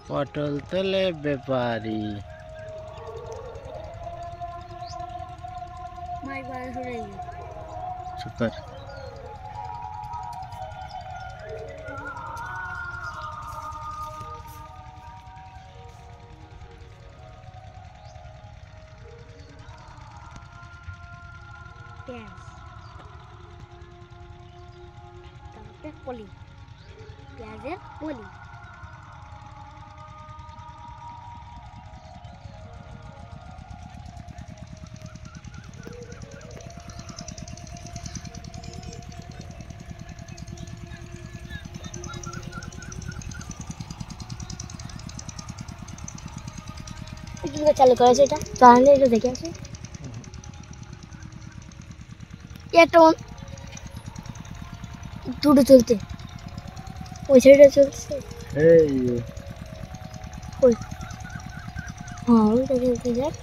পটল তোলে ব্যাপারী। চুপ কর। পলি পেঁয়াজের পলি চালু করেছে এটা চালালে এটা দেখে আছে একটা দুটো চলতে ওই সাইডে চলছে ওই হ্যাঁ ওইটা চলতে যাক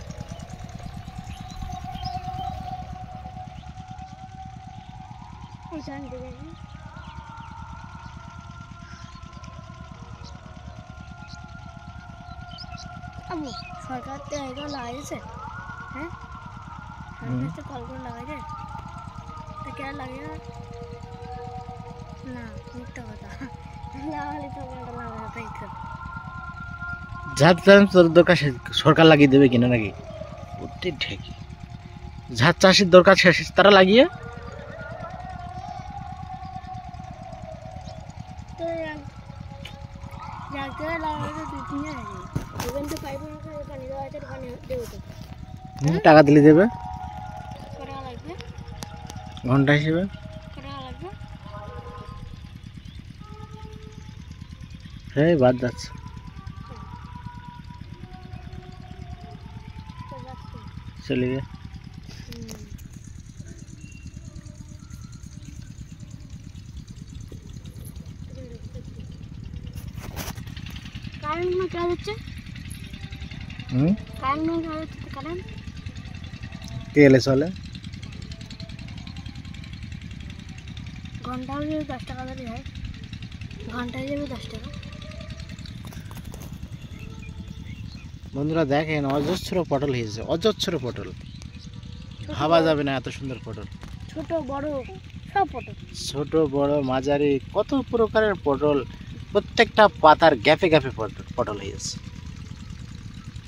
ওই সাইডে যাক আবু সরকার তো এটা লাগাইছে হ্যাঁ সরকার তো কল করে লাগাইছে তো কে লাগিয়ে না মিথ্যা কথা লাগালে তো লাগাতেই তো ঝাঁট তোর দরকার সরকার লাগিয়ে দেবে কিনা নাকি ওতে ঠেকি ঝাঁট চাষির দরকার শেষ তারা লাগিয়ে তো জায়গা লাগাতে দুদিন আছে ওখান থেকে পাইপ পানি দেওয়া আছে পানি দেবো তো টাকা দিলে দেবে কত টাকা লাগবে ঘন্টা হিসেবে কত টাকা লাগবে হ্যাঁ বাদ যাচ্ছে চলে গে কারেন্ট না কাজ হচ্ছে কারেন্ট না কাজ হচ্ছে কারেন্ট তেলে চলে ঘন্টা হলে 10 টাকা ধরে হয় ঘন্টায় যাবে 10 টাকা বন্ধুরা দেখেন অজস্র পটল হয়েছে অজস্র পটল ভাবা যাবে না এত সুন্দর পটল ছোট বড় সব পটল ছোট বড় মাঝারি কত প্রকারের পটল প্রত্যেকটা পাতার গ্যাপে গ্যাপে পটল হয়েছে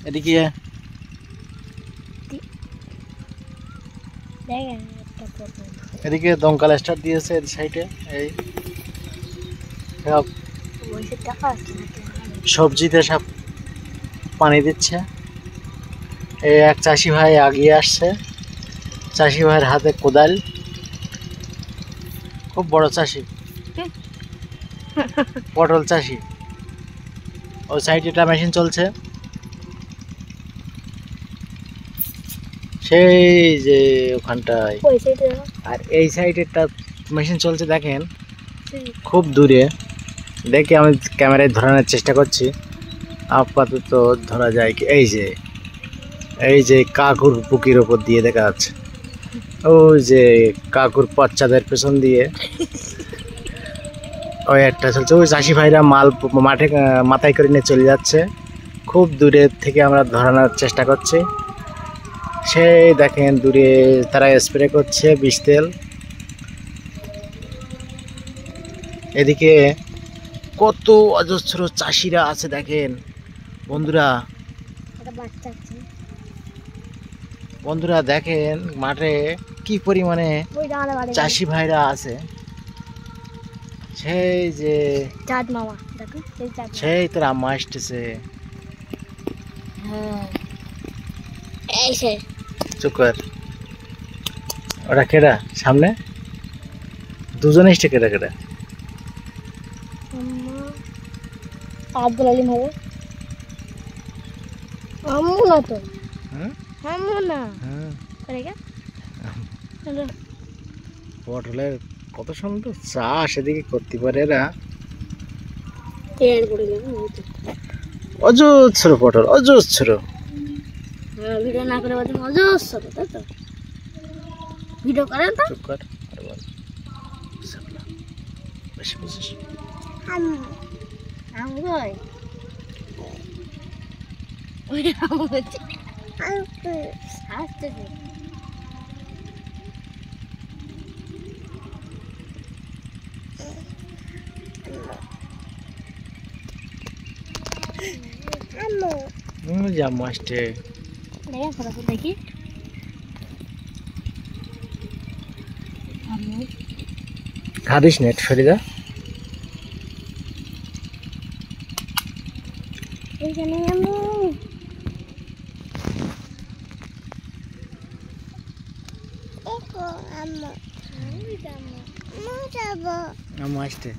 এদিকে দেখেন একটা পটল এদিকে দমকাল স্টার দিয়েছে এই সাইডে এই সব ওইসব টাকা আছে সবজিতে সব পানি দিচ্ছে এই এক চাষি ভাই এগিয়ে আসছে চাষি ভাইয়ের হাতে কোদাল খুব বড় চাষি পটল চাষি ওই সাইডে একটা মেশিন চলছে সেই যে ওখানটায় ওই সাইডে আর এই সাইডে একটা মেশিন চলছে দেখেন খুব দূরে দেখে আমি ক্যামেরায় ধরানোর চেষ্টা করছি আপাতত ধরা যায় কি এই যে কাকুর বুকের ওপর দিয়ে দেখা যাচ্ছে ওই যে কাকুর বাচ্চাদের পেছন দিয়ে ওই একটা চলছে ওই চাষি ভাইরা মাল মাঠে মাথায় করে নিয়ে চলে যাচ্ছে খুব দূরে থেকে আমরা ধরানোর চেষ্টা করছি সেই দেখেন দূরে তারা স্প্রে করছে বিষ তেল এদিকে কত অজস্র চাষিরা আছে দেখেন বন্ধুরা বন্ধুরা দেখেন মাঠে কি পরিমাণে চাষি ভাইরা আছে সেই যে চাঁদ মামা দেখো সেই তোর আম্মা আসতেছে এই সে চুপ কর ওরা কেডা সামনে দুজনে এসছে কেডা কেডা আব্দুল আলিম হবে আম্মু না তো আম্মু না পটলের কত সুন্দর চাষ এদিকে করতে পারে এরা অজস্র পটল অজস্র ভিডিও না করে বলতে অজস্র তাই তো ভিডিও করেন তো চুপ কর আর বল বেশি বুঝিস আমি ওই আম্মু হচ্ছে হাসতেছে। যা মাস্টে দেখে ফটোফট দেখি। আম্মু খাদিস নেট ফরিদা। এইখানে আম্মু আম্মু যাবো মাস্টে